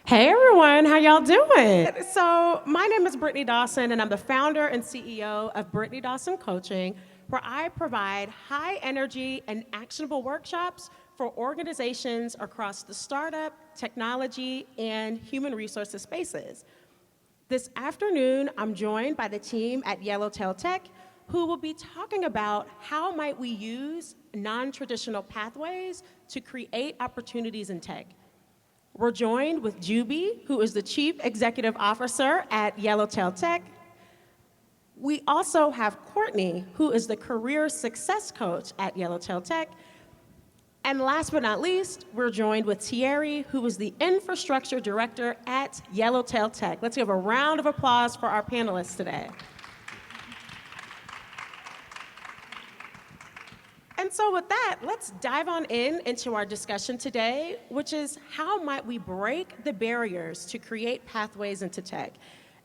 Hey everyone, how y'all doing? So, my name is Brittany Dawson, and I'm the founder and CEO of Brittany Dawson Coaching, where I provide high energy and actionable workshops for organizations across the startup, technology, and human resources spaces. This afternoon, I'm joined by the team at Yellowtail Tech, who will be talking about how might we use non-traditional pathways to create opportunities in tech. We're joined with Jubee, who is the Chief Executive Officer at Yellowtail Tech. We also have Courtney, who is the Career Success Coach at Yellowtail Tech. And last but not least, we're joined with Thierry, who is the Infrastructure Director at Yellowtail Tech. Let's give a round of applause for our panelists today. And so with that, let's dive on into our discussion today, which is how might we break the barriers to create pathways into tech?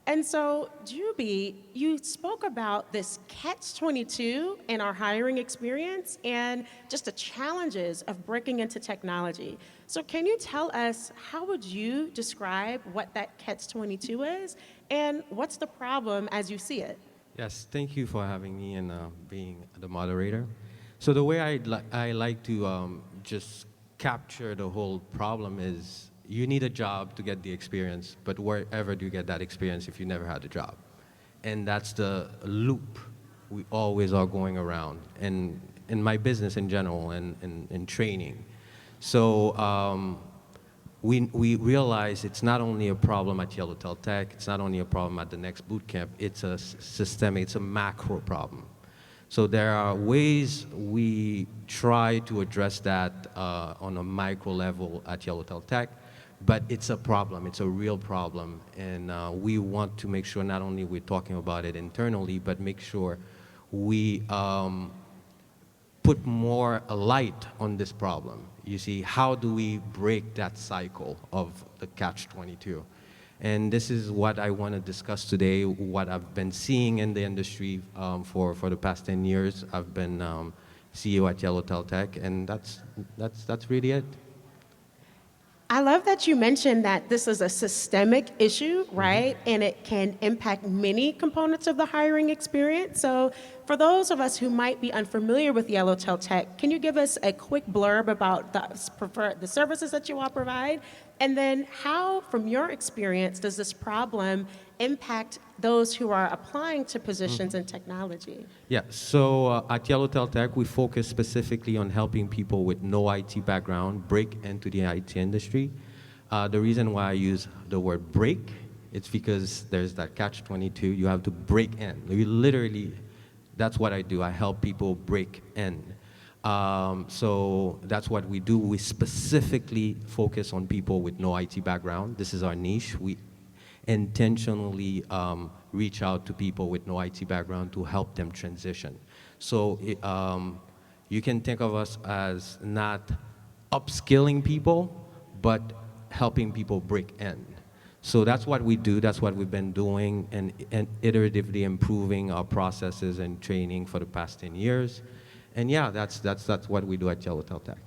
And so, Jubee, you spoke about this Catch-22 in our hiring experience and just the challenges of breaking into technology. So can you tell us, how would you describe what that Catch-22 is, and what's the problem as you see it? Yes, thank you for having me and being the moderator. So the way I like to just capture the whole problem is you need a job to get the experience, but wherever do you get that experience if you never had a job? And that's the loop we always are going around, and in my business in general and in training. So we realize it's not only a problem at Yellowtail Tech, it's not only a problem at the next boot camp, it's a systemic, it's a macro problem. So there are ways we try to address that on a micro level at Yellowtail Tech, but it's a problem, it's a real problem, and we want to make sure not only we're talking about it internally, but make sure we put more light on this problem. You see, how do we break that cycle of the Catch-22? And this is what I want to discuss today, what I've been seeing in the industry for the past 10 years. I've been CEO at Yellowtail Tech, and that's really it. I love that you mentioned that this is a systemic issue, right? And it can impact many components of the hiring experience. So for those of us who might be unfamiliar with Yellowtail Tech, can you give us a quick blurb about the services that you all provide? And then how, from your experience, does this problem impact those who are applying to positions in technology? Yeah, so at Yellowtail Tech, we focus specifically on helping people with no IT background break into the IT industry. The reason why I use the word break, it's because there's that Catch-22. You have to break in. You literally, that's what I do. I help people break in. So that's what we do. We specifically focus on people with no IT background. This is our niche. We intentionally reach out to people with no IT background to help them transition. So you can think of us as not upskilling people, but helping people break in. So that's what we do, that's what we've been doing, and iteratively improving our processes and training for the past 10 years. And yeah, that's what we do at Yellowtail Tech.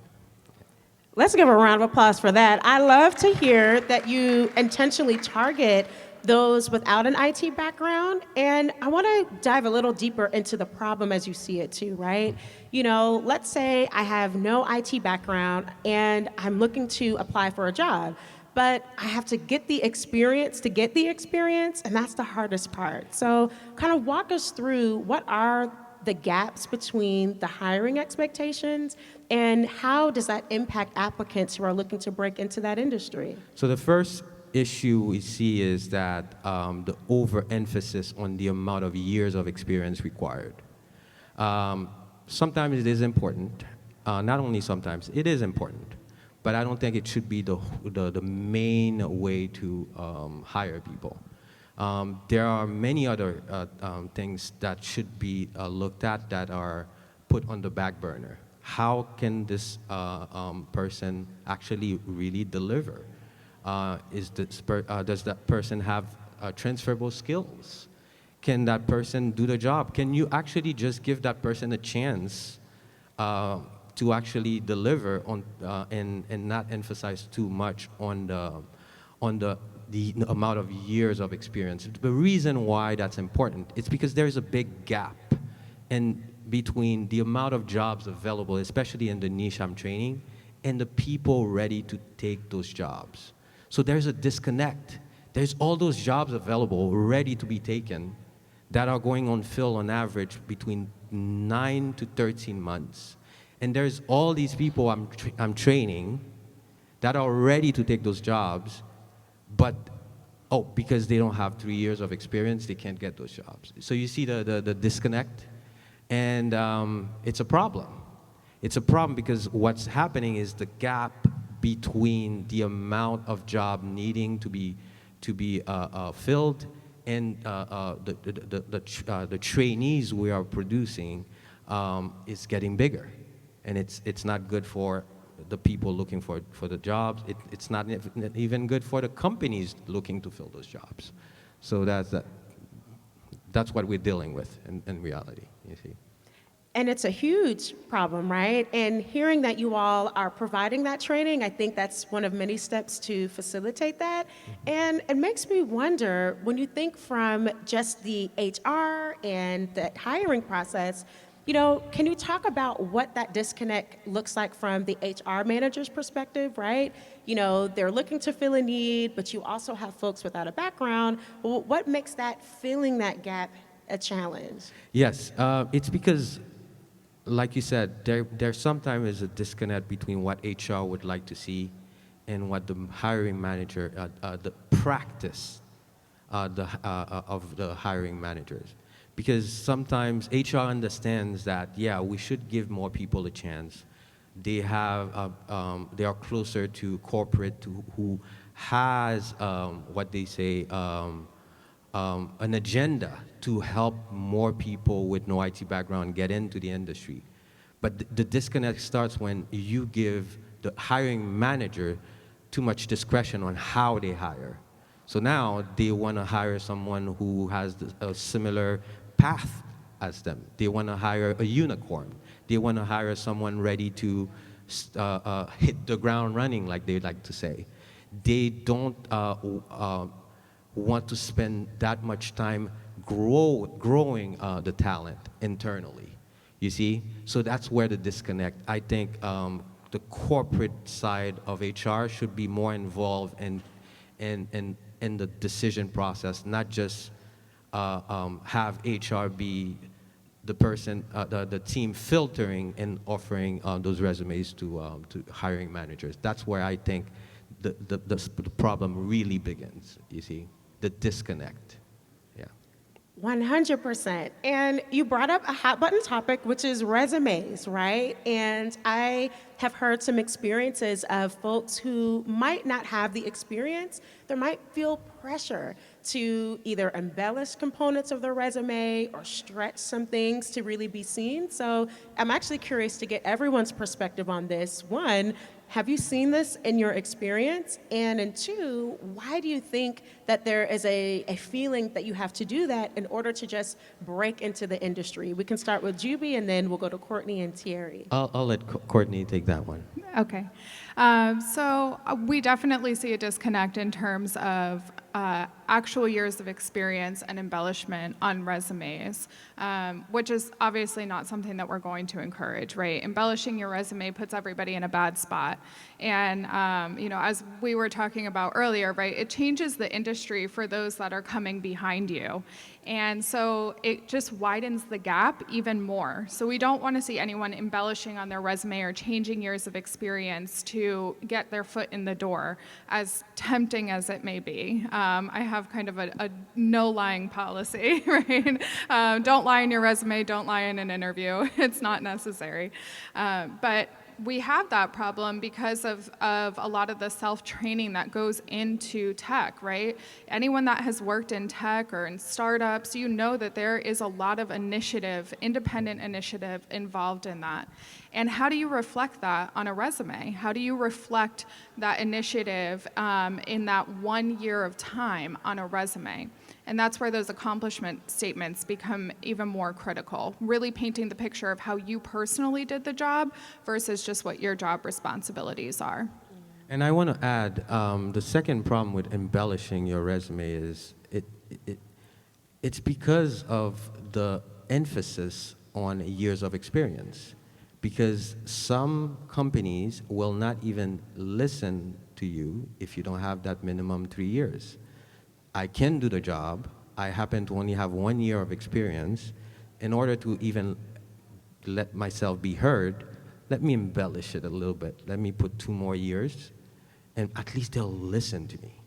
Let's give a round of applause for that. I love to hear that you intentionally target those without an IT background. And I want to dive a little deeper into the problem as you see it too, right? You know, let's say I have no IT background and I'm looking to apply for a job, but I have to get the experience and that's the hardest part. So kind of walk us through what are the gaps between the hiring expectations and how does that impact applicants who are looking to break into that industry? So the first issue we see is that the overemphasis on the amount of years of experience required. Sometimes it is important, not only sometimes, it is important, but I don't think it should be the main way to hire people. There are many other things that should be looked at that are put on the back burner. How can this person actually really deliver? Does that person have transferable skills? Can that person do the job? Can you actually just give that person a chance to actually deliver on and not emphasize too much on on the amount of years of experience. The reason why that's important is because there's a big gap in between the amount of jobs available, especially in the niche I'm training, and the people ready to take those jobs. So there's a disconnect. There's all those jobs available, ready to be taken, that are going on fill on average between 9 to 13 months. And there's all these people I'm training that are ready to take those jobs, but because they don't have 3 years of experience, they can't get those jobs. So you see the disconnect, and it's a problem. It's a problem because what's happening is the gap between the amount of job needing to be filled and the trainees we are producing is getting bigger, and it's not good for the people looking for the jobs. It's not even good for the companies looking to fill those jobs. So that's what we're dealing with in reality, you see. And it's a huge problem, right? And hearing that you all are providing that training, I think that's one of many steps to facilitate that. And it makes me wonder, when you think from just the HR and the hiring process, can you talk about what that disconnect looks like from the HR manager's perspective, right? They're looking to fill a need, but you also have folks without a background. Well, what makes that filling that gap a challenge? Yes, it's because, like you said, there sometimes is a disconnect between what HR would like to see and what the hiring manager, the practice of the hiring managers. Because sometimes HR understands that, yeah, we should give more people a chance. They are closer to corporate who has what they say, an agenda to help more people with no IT background get into the industry. But the disconnect starts when you give the hiring manager too much discretion on how they hire. So now they want to hire someone who has a similar path as them. They want to hire a unicorn. They want to hire someone ready to hit the ground running, like they like to say. They don't want to spend that much time growing the talent internally, you see? So that's where the disconnect. I think the corporate side of HR should be more involved in the decision process, not just have HR be the person, the team filtering and offering those resumes to hiring managers. That's where I think the problem really begins, you see, the disconnect. Yeah. 100%. And you brought up a hot button topic, which is resumes, right? And I have heard some experiences of folks who might not have the experience. There might feel pressure to either embellish components of their resume or stretch some things to really be seen. So I'm actually curious to get everyone's perspective on this. One, have you seen this in your experience? And two, why do you think that there is a feeling that you have to do that in order to just break into the industry? We can start with Jubee, and then we'll go to Courtney and Thierry. I'll let Courtney take that one. Okay. So we definitely see a disconnect in terms of actual years of experience and embellishment on resumes, which is obviously not something that we're going to encourage, right? Embellishing your resume puts everybody in a bad spot. And, as we were talking about earlier, right, it changes the industry for those that are coming behind you. And so it just widens the gap even more. So we don't want to see anyone embellishing on their resume or changing years of experience to get their foot in the door, as tempting as it may be. I have kind of a no lying policy, right? Don't lie in your resume, don't lie in an interview. It's not necessary. But we have that problem because of a lot of the self-training that goes into tech, right? Anyone that has worked in tech or in startups, you know that there is a lot of initiative, independent initiative involved in that. And how do you reflect that on a resume? How do you reflect that initiative in that 1 year of time on a resume? And that's where those accomplishment statements become even more critical, really painting the picture of how you personally did the job versus just what your job responsibilities are. And I want to add, the second problem with embellishing your resume is it's because of the emphasis on years of experience. Because some companies will not even listen to you if you don't have that minimum 3 years. I can do the job. I happen to only have 1 year of experience. In order to even let myself be heard, let me embellish it a little bit. Let me put 2 more years, and at least they'll listen to me.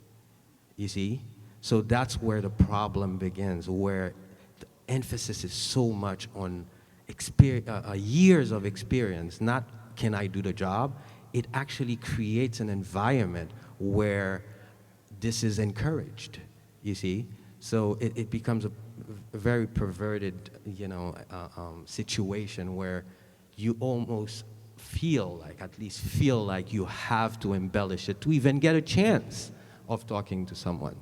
You see? So that's where the problem begins, where the emphasis is so much on years of experience, not can I do the job. It actually creates an environment where this is encouraged, you see? So it becomes a very perverted, situation where you almost at least feel like you have to embellish it to even get a chance of talking to someone.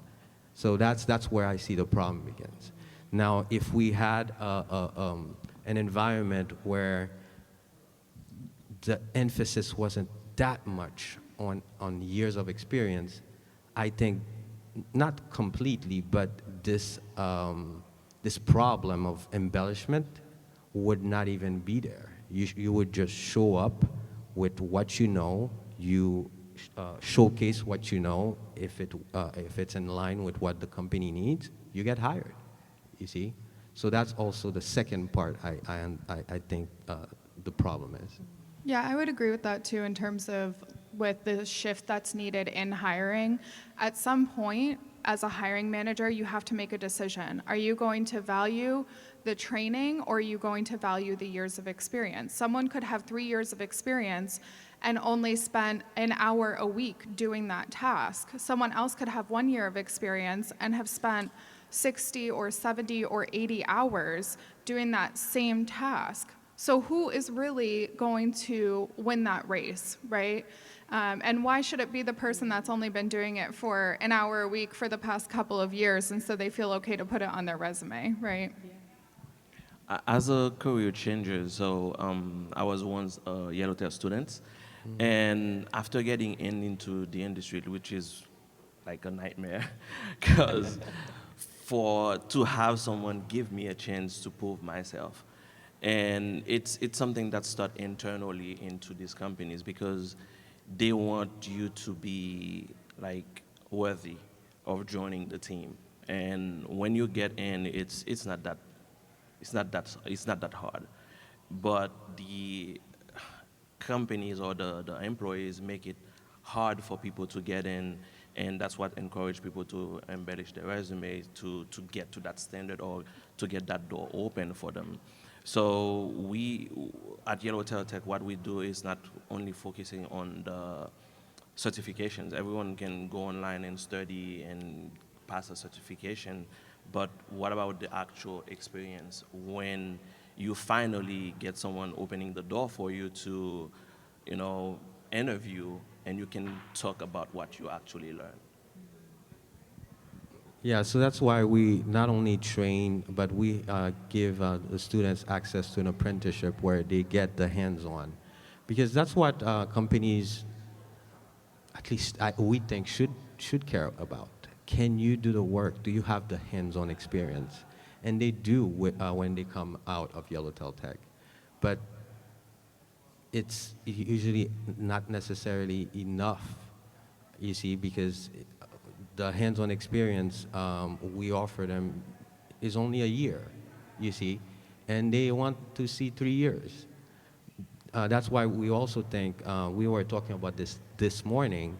So that's where I see the problem begins. Now, if we had an environment where the emphasis wasn't that much on years of experience, I think not completely, but this problem of embellishment would not even be there. You would just show up with what you know. You showcase what you know. If it's in line with what the company needs, you get hired. You see. So that's also the second part I think the problem is. Yeah, I would agree with that too in terms of with the shift that's needed in hiring. At some point, as a hiring manager, you have to make a decision. Are you going to value the training or are you going to value the years of experience? Someone could have 3 years of experience and only spend an hour a week doing that task. Someone else could have 1 year of experience and have spent 60 or 70 or 80 hours doing that same task. So who is really going to win that race, right? And why should it be the person that's only been doing it for an hour a week for the past couple of years and so they feel okay to put it on their resume, right? As a career changer, so I was once a Yellowtail student, and after getting into the industry, which is like a nightmare, because to have someone give me a chance to prove myself. And it's something that's started internally into these companies because they want you to be like worthy of joining the team. And when you get in, it's not that hard. But the companies or the employees make it hard for people to get in, and that's what encourage people to embellish their resume to get to that standard or to get that door open for them. So we, at Yellowtail Tech, what we do is not only focusing on the certifications. Everyone can go online and study and pass a certification, but what about the actual experience when you finally get someone opening the door for you to, interview, and you can talk about what you actually learned? Yeah, so that's why we not only train, but we give the students access to an apprenticeship where they get the hands-on. Because that's what companies, at least we think, should care about. Can you do the work? Do you have the hands-on experience? And they do when they come out of Yellowtail Tech. But it's usually not necessarily enough, you see, because the hands-on experience we offer them is only a year, you see, and they want to see 3 years. That's why we also think, we were talking about this morning,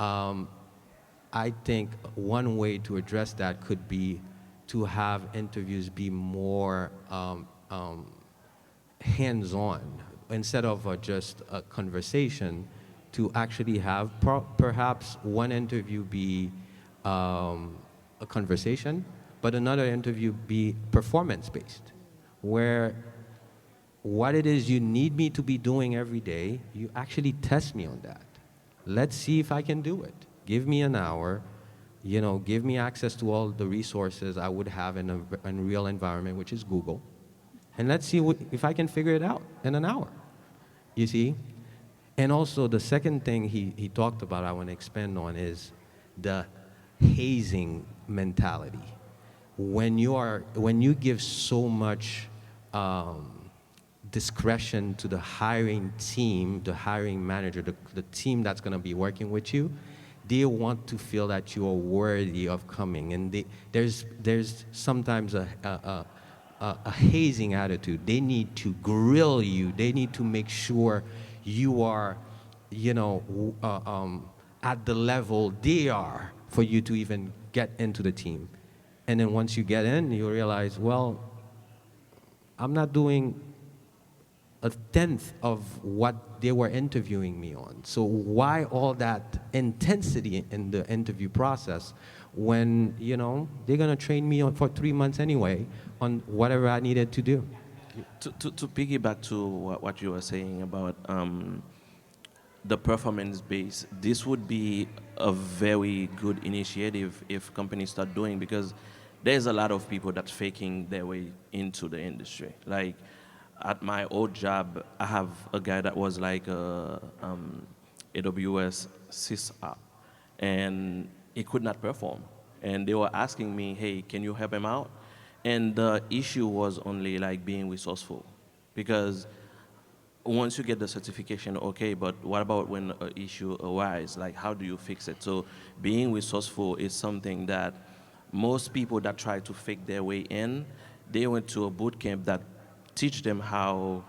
I think one way to address that could be to have interviews be more hands-on, instead of just a conversation, to actually have perhaps one interview be a conversation, but another interview be performance-based, where what it is you need me to be doing every day, you actually test me on that. Let's see if I can do it. Give me an hour, give me access to all the resources I would have in a real environment, which is Google, and let's see if I can figure it out in an hour, you see? And also the second thing he talked about, I want to expand on, is the hazing mentality. When you give so much discretion to the hiring team, the hiring manager, the team that's going to be working with you, they want to feel that you are worthy of coming. And there's sometimes a hazing attitude. They need to grill you. They need to make sure you are, at the level they are for you to even get into the team. And then once you get in, you realize, well, I'm not doing a tenth of what they were interviewing me on. So why all that intensity in the interview process when, they're gonna train me for 3 months anyway on whatever I needed to do? To piggyback to what you were saying about the performance base, this would be a very good initiative if companies start doing, because there's a lot of people that's faking their way into the industry. Like at my old job, I have a guy that was like a AWS sysop, and he could not perform. And they were asking me, hey, can you help him out? And the issue was only like being resourceful, because once you get the certification, okay, but what about when an issue arises? Like, how do you fix it? So being resourceful is something that most people that try to fake their way in, they went to a boot camp that teach them how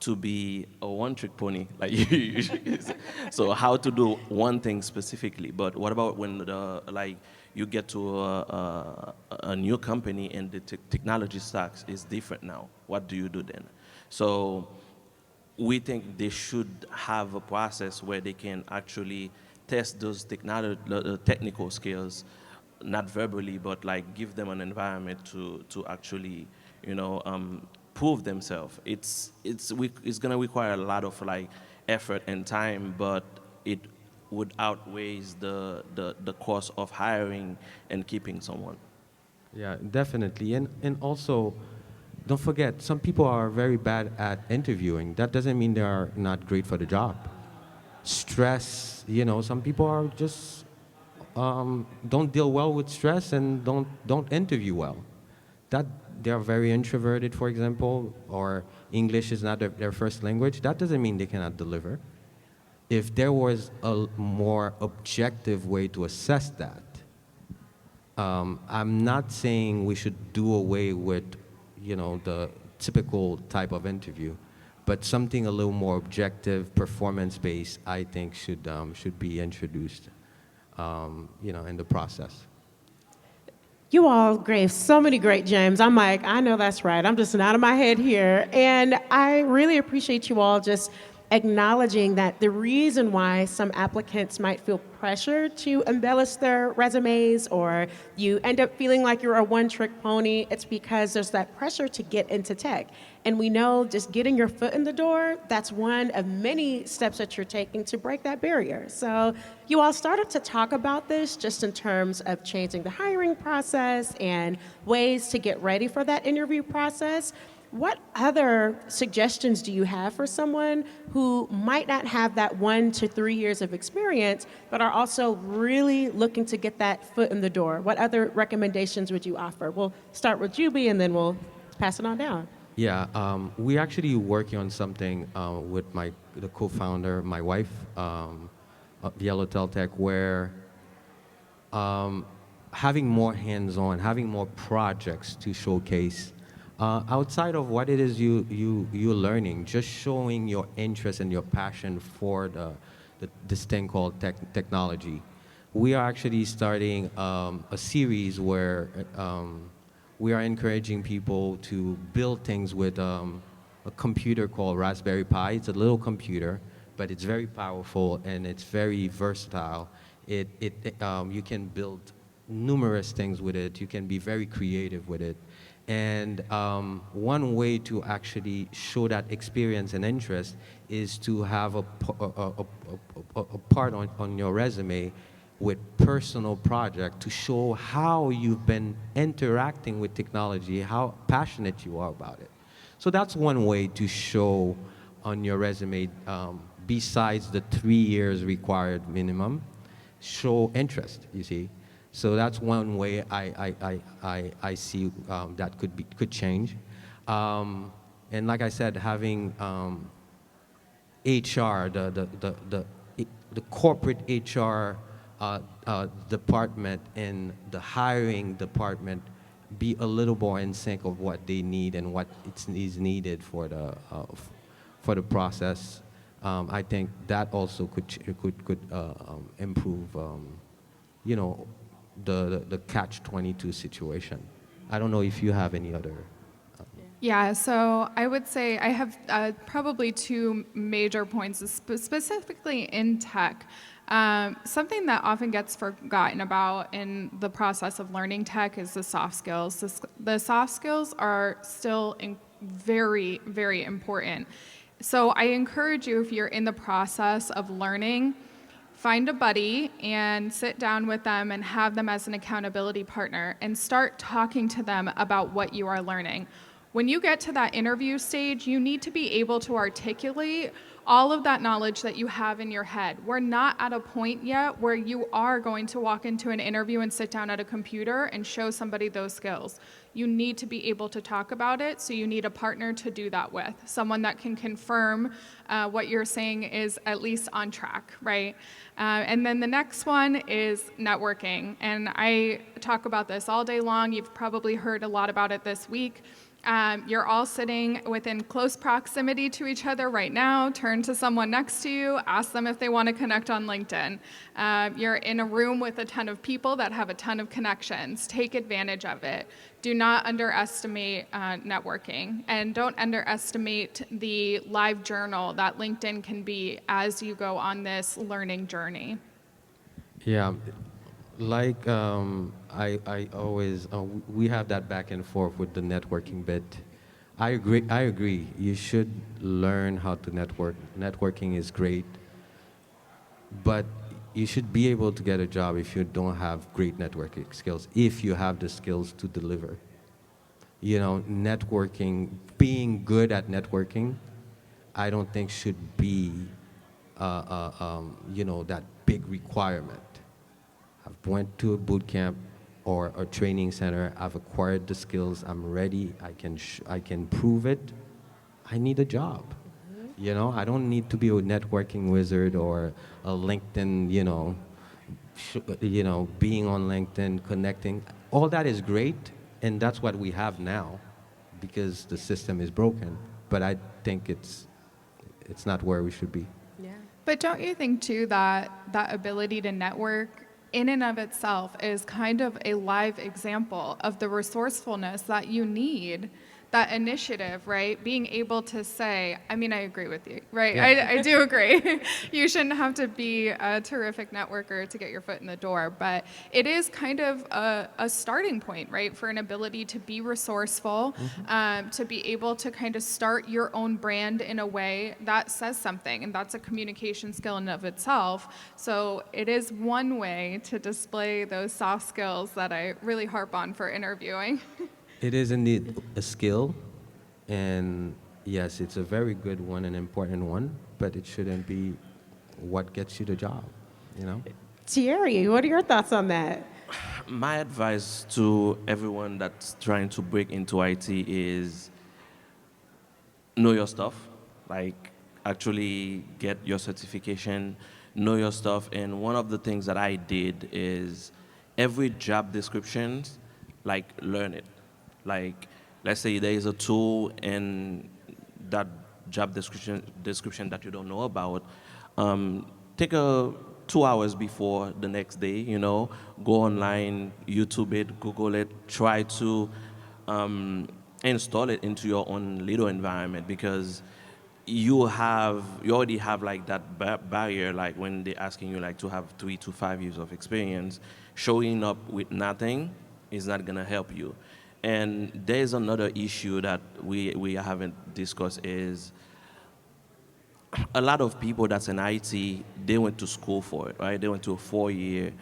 to be a one-trick pony, like you usually say. So how to do one thing specifically. But what about when you get to a new company and the technology stack is different now? What do you do then? So we think they should have a process where they can actually test those technical skills, not verbally, but like give them an environment to actually, prove themselves. It's going to require a lot of like effort and time, but it would outweigh the cost of hiring and keeping someone. Yeah, definitely. And also, don't forget, some people are very bad at interviewing. That doesn't mean they are not great for the job. Stress, some people are just don't deal well with stress and don't interview well. That they are very introverted, for example, or English is not their first language. That doesn't mean they cannot deliver. If there was a more objective way to assess that, I'm not saying we should do away with, the typical type of interview, but something a little more objective, performance-based, I think should be introduced, in the process. You all gave so many great gems. I'm like, I know that's right. I'm just nodding my head here. And I really appreciate you all just acknowledging that the reason why some applicants might feel pressured to embellish their resumes, or you end up feeling like you're a one-trick pony, it's because there's that pressure to get into tech. And we know just getting your foot in the door, that's one of many steps that you're taking to break that barrier. So you all started to talk about this just in terms of changing the hiring process and ways to get ready for that interview process. What other suggestions do you have for someone who might not have that 1 to 3 years of experience, but are also really looking to get that foot in the door? What other recommendations would you offer? We'll start with Jubee and then we'll pass it on down. Yeah, we're actually working on something with the co-founder, my wife, Yellow Tech, where having more hands-on, having more projects to showcase. Outside of what it is you're learning, just showing your interest and your passion for this thing called technology. We are actually starting a series where we are encouraging people to build things with a computer called Raspberry Pi. It's a little computer, but it's very powerful and it's very versatile. You can build numerous things with it. You can be very creative with it. And one way to actually show that experience and interest is to have a part on your resume with personal project to show how you've been interacting with technology, how passionate you are about it. So that's one way to show on your resume besides the 3 years required minimum, show interest, you see. So that's one way I see that could change. And like I said, having HR, the corporate HR department and the hiring department be a little more in sync of what they need and what is needed for the process. I think that also could improve, you know, the Catch-22 situation. I don't know if you have any other. Yeah, so I would say I have probably two major points, specifically in tech. Something that often gets forgotten about in the process of learning tech is the soft skills. The soft skills are still very, very important. So I encourage you, if you're in the process of learning, find a buddy and sit down with them and have them as an accountability partner and start talking to them about what you are learning. When you get to that interview stage, you need to be able to articulate all of that knowledge that you have in your head. We're not at a point yet where you are going to walk into an interview and sit down at a computer and show somebody those skills. You need to be able to talk about it, so you need a partner to do that with, someone that can confirm what you're saying is at least on track, right? And then the next one is networking. And I talk about this all day long. You've probably heard a lot about it this week. You're all sitting within close proximity to each other right now. Turn to someone next to you, ask them if they want to connect on LinkedIn. You're in a room with a ton of people that have a ton of connections. Take advantage of it. Do not underestimate networking, and don't underestimate the live journal that LinkedIn can be as you go on this learning journey. Yeah. Like I always, we have that back and forth with the networking bit. I agree. You should learn how to network. Networking is great, but you should be able to get a job if you don't have great networking skills, if you have the skills to deliver. You know, networking, being good at networking, I don't think should be, you know, that big requirement. I've went to a boot camp or a training center. I've acquired the skills. I'm ready. I can prove it. I need a job. You know, I don't need to be a networking wizard or a LinkedIn, you know, being on LinkedIn, connecting. All that is great, and that's what we have now because the system is broken. But I think it's not where we should be. Yeah. But don't you think, too, that that ability to network in and of itself is kind of a live example of the resourcefulness that you need, that initiative, right? Being able to say, I mean, I agree with you, right? Yeah. I do agree. You shouldn't have to be a terrific networker to get your foot in the door, but it is kind of a starting point, right? For an ability to be resourceful, to be able to kind of start your own brand in a way that says something, and that's a communication skill in and of itself. So it is one way to display those soft skills that I really harp on for interviewing. It is indeed a skill, and yes, it's a very good one, an important one, but it shouldn't be what gets you the job, you know? Thierry, what are your thoughts on that? My advice to everyone that's trying to break into IT is know your stuff. Like, actually get your certification, know your stuff. And one of the things that I did is every job description, like, learn it. Like, let's say there is a tool in that job description that you don't know about. Take 2 hours before the next day, you know, go online, YouTube it, Google it, try to install it into your own little environment, because you already have like that barrier, like when they're asking you like to have 3 to 5 years of experience. Showing up with nothing is not gonna help you. And there's another issue that we haven't discussed is a lot of people that's in IT, they went to school for it, right? They went to a 4-year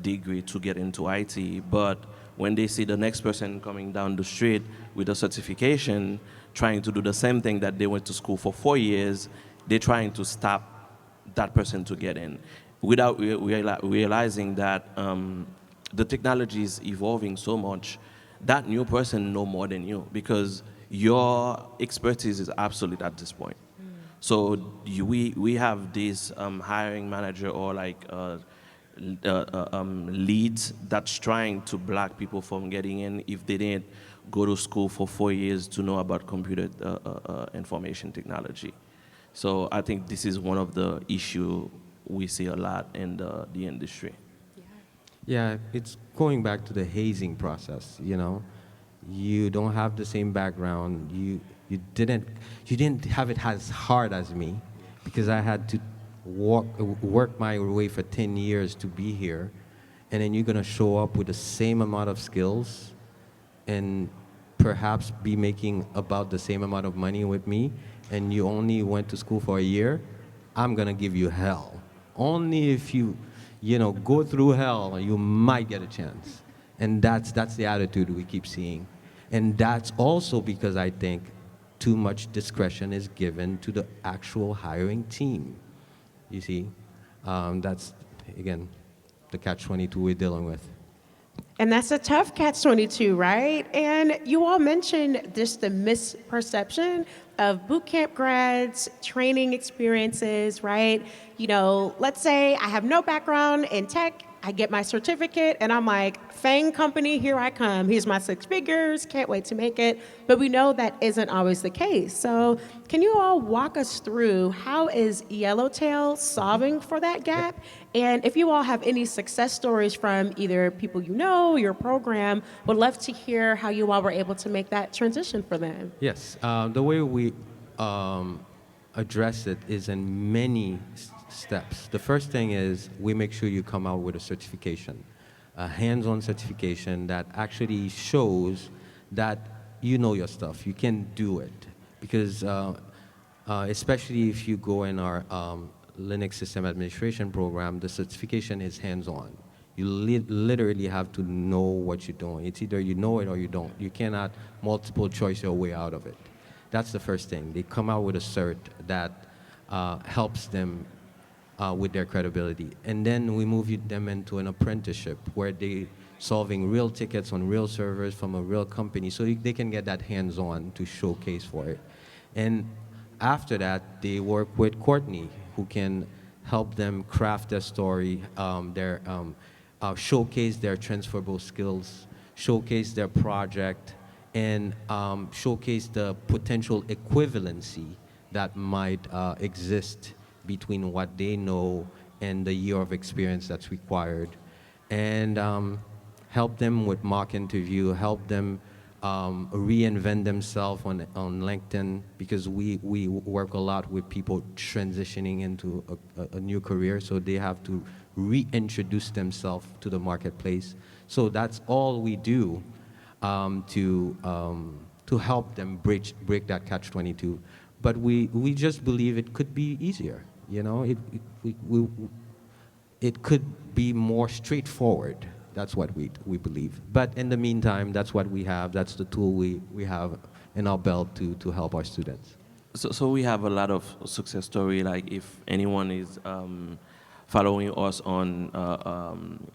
degree to get into IT, but when they see the next person coming down the street with a certification, trying to do the same thing that they went to school for 4 years, they're trying to stop that person to get in without realizing that the technology is evolving so much that new person know more than you because your expertise is absolute at this point. So we have this hiring manager or like leads that's trying to block people from getting in if they didn't go to school for 4 years to know about computer information technology. So I think this is one of the issue we see a lot in the industry. Yeah, it's going back to the hazing process, you know. You don't have the same background. You didn't have it as hard as me because I had to work my way for 10 years to be here. And then you're going to show up with the same amount of skills and perhaps be making about the same amount of money with me, and you only went to school for a year. I'm going to give you hell. Only if you go through hell, you might get a chance. And that's the attitude we keep seeing. And that's also because I think too much discretion is given to the actual hiring team. You see, that's, again, the catch-22 we're dealing with. And that's a tough catch-22, right? And you all mentioned just the misperception of boot camp grads, training experiences, right? Let's say I have no background in tech, I get my certificate, and I'm like, FANG company, here I come. Here's my 6 figures, can't wait to make it. But we know that isn't always the case. So can you all walk us through how is Yellowtail solving for that gap? And if you all have any success stories from either people you know, your program, would love to hear how you all were able to make that transition for them. Yes, the way we address it is in many steps. The first thing is we make sure you come out with a certification, a hands-on certification that actually shows that you know your stuff, you can do it. Because especially if you go in our Linux system administration program, the certification is hands-on. You literally have to know what you're doing. It's either you know it or you don't. You cannot multiple choice your way out of it. That's the first thing. They come out with a cert that helps them with their credibility. And then we move them into an apprenticeship where they solving real tickets on real servers from a real company so they can get that hands-on to showcase for it. And after that, they work with Courtney, who can help them craft their story, showcase their transferable skills, showcase their project, and showcase the potential equivalency that might exist between what they know and the year of experience that's required, and help them with mock interview, help them reinvent themselves on LinkedIn, because we work a lot with people transitioning into a new career, so they have to reintroduce themselves to the marketplace. So that's all we do to help them break that catch-22. But we just believe it could be easier. It could be more straightforward. That's what we believe. But in the meantime, that's what we have. That's the tool we have in our belt to help our students. So we have a lot of success story. Like if anyone is following us on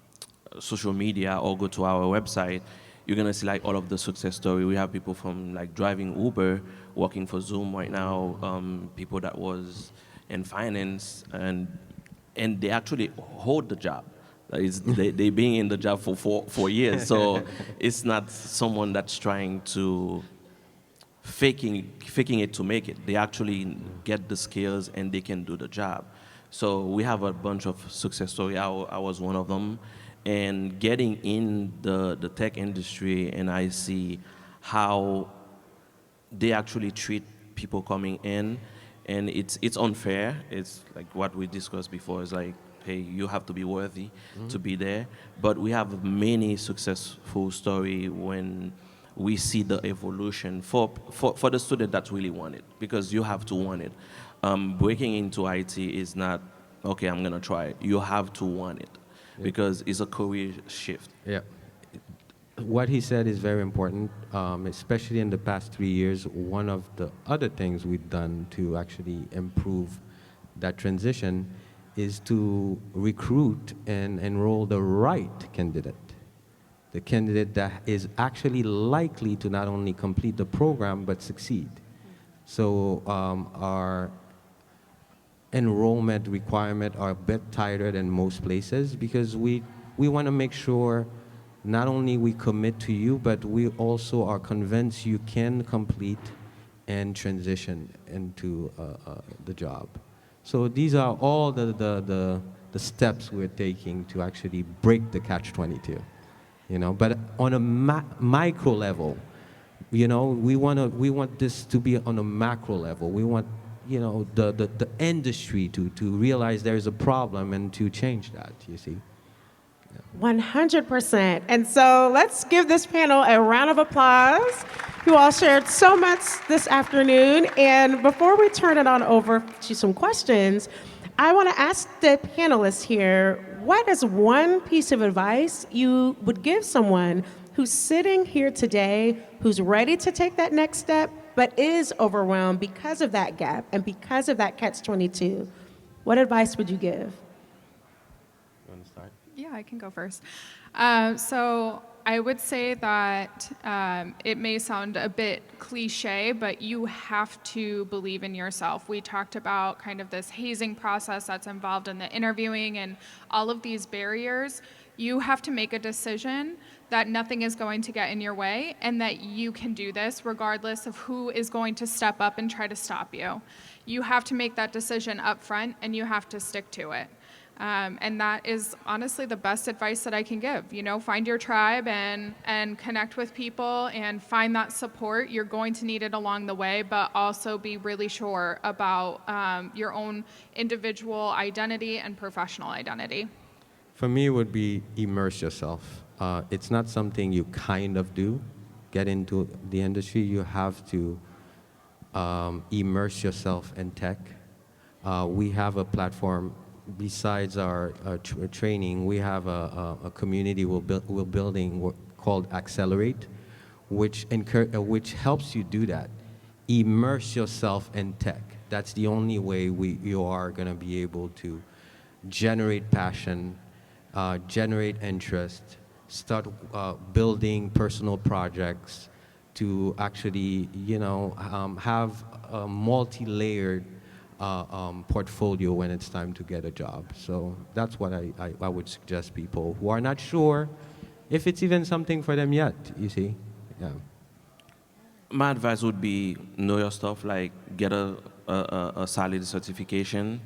social media or go to our website, you're gonna see like all of the success story. We have people from like driving Uber, working for Zoom right now, people that was in finance, and they actually hold the job. They been in the job for 4 years, so it's not someone that's trying to faking it to make it. They actually get the skills and they can do the job. So we have a bunch of success story. I was one of them, and getting in the tech industry, and I see how they actually treat people coming in, and it's unfair. It's like what we discussed before. It's like, hey, you have to be worthy to be there. But we have many successful story when we see the evolution for the student that really want it, because you have to want it. Breaking into IT is not, okay, I'm gonna try it. You have to want it, because it's a career shift. Yeah. what he said is very important, especially in the past 3 years. One of the other things we've done to actually improve that transition is to recruit and enroll the right candidate, the candidate that is actually likely to not only complete the program but succeed. So our enrollment requirement are a bit tighter than most places because we want to make sure not only we commit to you, but we also are convinced you can complete and transition into the job. So these are all the steps we're taking to actually break the Catch-22, you know. But on a micro level, you know, we want this to be on a macro level. We want, you know, the industry to realize there's a problem and to change that, you see. 100%. And so let's give this panel a round of applause. You all shared so much this afternoon. And before we turn it on over to some questions, I want to ask the panelists here, what is one piece of advice you would give someone who's sitting here today, who's ready to take that next step, but is overwhelmed because of that gap and because of that Catch-22? What advice would you give? Yeah, I can go first. So I would say that it may sound a bit cliche, but you have to believe in yourself. We talked about kind of this hazing process that's involved in the interviewing and all of these barriers. You have to make a decision that nothing is going to get in your way and that you can do this regardless of who is going to step up and try to stop you. You have to make that decision up front and you have to stick to it. And that is honestly the best advice that I can give. You know, find your tribe and connect with people and find that support. You're going to need it along the way, but also be really sure about your own individual identity and professional identity. For me, it would be immerse yourself. It's not something you kind of do. Get into the industry, you have to immerse yourself in tech. We have a platform. Besides our training, we have a community we're building called Accelerate, which helps you do that. Immerse yourself in tech. That's the only way you are going to be able to generate passion, generate interest, start building personal projects to actually, you know, have a multi-layered portfolio when it's time to get a job. So that's what I would suggest people who are not sure if it's even something for them yet, you see. Yeah. My advice would be know your stuff, like get a solid certification,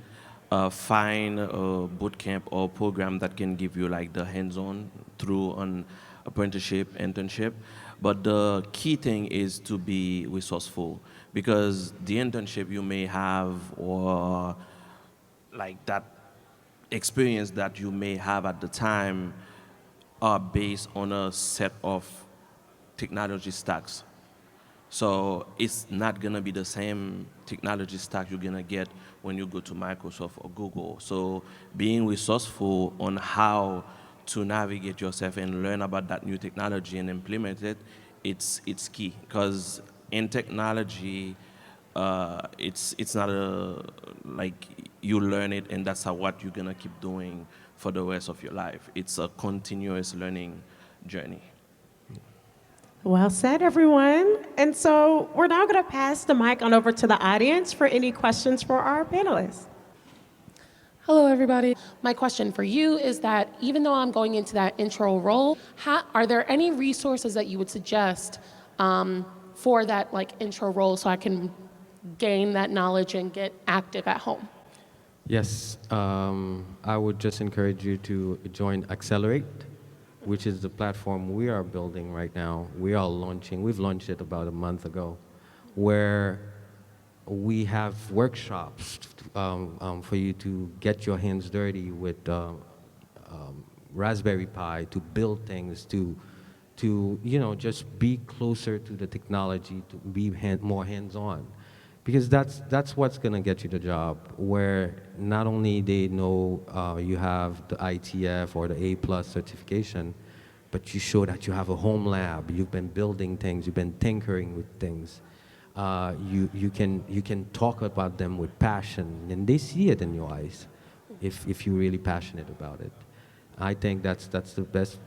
find a boot camp or program that can give you like the hands-on through an apprenticeship, internship. But the key thing is to be resourceful, because the internship you may have or like that experience that you may have at the time are based on a set of technology stacks. So it's not gonna be the same technology stack you're gonna get when you go to Microsoft or Google. So being resourceful on how to navigate yourself and learn about that new technology and implement it, it's key. Because in technology, it's not like you learn it and that's what you're gonna keep doing for the rest of your life. It's a continuous learning journey. Well said, everyone. And so we're now going to pass the mic on over to the audience for any questions for our panelists. Hello, everybody. My question for you is that even though I'm going into that intro role, are there any resources that you would suggest for that like intro role so I can gain that knowledge and get active at home? Yes, I would just encourage you to join Accelerate, which is the platform we are building right now. We've launched it about a month ago, where we have workshops for you to get your hands dirty with Raspberry Pi to build things, to you know, just be closer to the technology, to be more hands-on. Because that's what's gonna get you the job, where not only they know you have the ITF or the A+ certification, but you show that you have a home lab, you've been building things, you've been tinkering with things. You can talk about them with passion, and they see it in your eyes if you're really passionate about it. I think that's the best.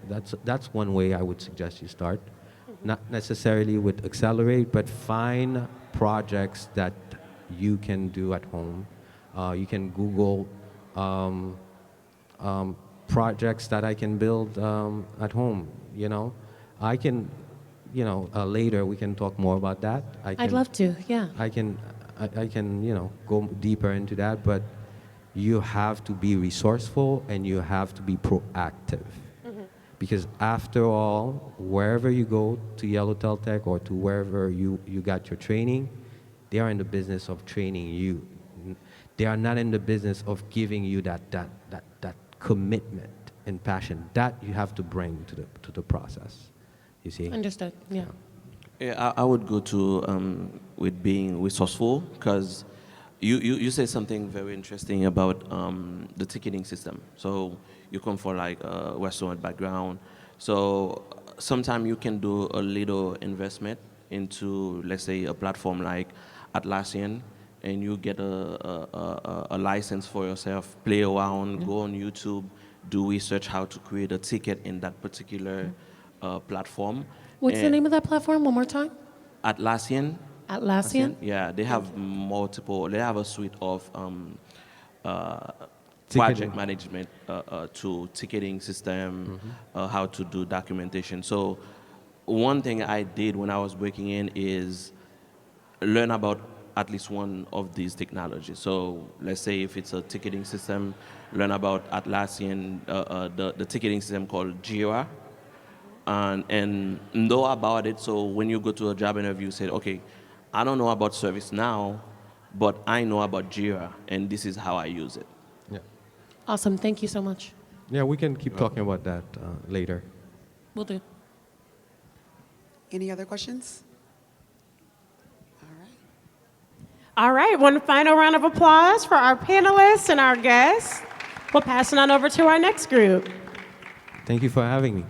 That's one way I would suggest you start. Not necessarily with Accelerate, but find projects that you can do at home. You can Google projects that I can build at home. You know, I can. You know, later we can talk more about that. I'd love to, yeah. I can, you know, go deeper into that, but you have to be resourceful and you have to be proactive. Because after all, wherever you go, to Yellowtail Tech or to wherever you got your training, they are in the business of training you. They are not in the business of giving you that commitment and passion that you have to bring to the process. You see? Understood, yeah. Yeah, I would go to with being resourceful, because you say something very interesting about the ticketing system. So you come for like a restaurant background. So sometimes you can do a little investment into, let's say, a platform like Atlassian, and you get a license for yourself, play around, go on YouTube, do research how to create a ticket in that particular platform. What's the name of that platform, one more time? Atlassian. Atlassian? Yeah, they have they have a suite of project management to ticketing system, how to do documentation. So one thing I did when I was breaking in is learn about at least one of these technologies. So let's say if it's a ticketing system, learn about Atlassian, the ticketing system called Jira, and know about it. So when you go to a job interview, say, okay, I don't know about ServiceNow, but I know about Jira, and this is how I use it. Yeah. Awesome, thank you so much. Yeah, we can keep talking about that later. Will do. Any other questions? All right, one final round of applause for our panelists and our guests. We'll pass it on over to our next group. Thank you for having me.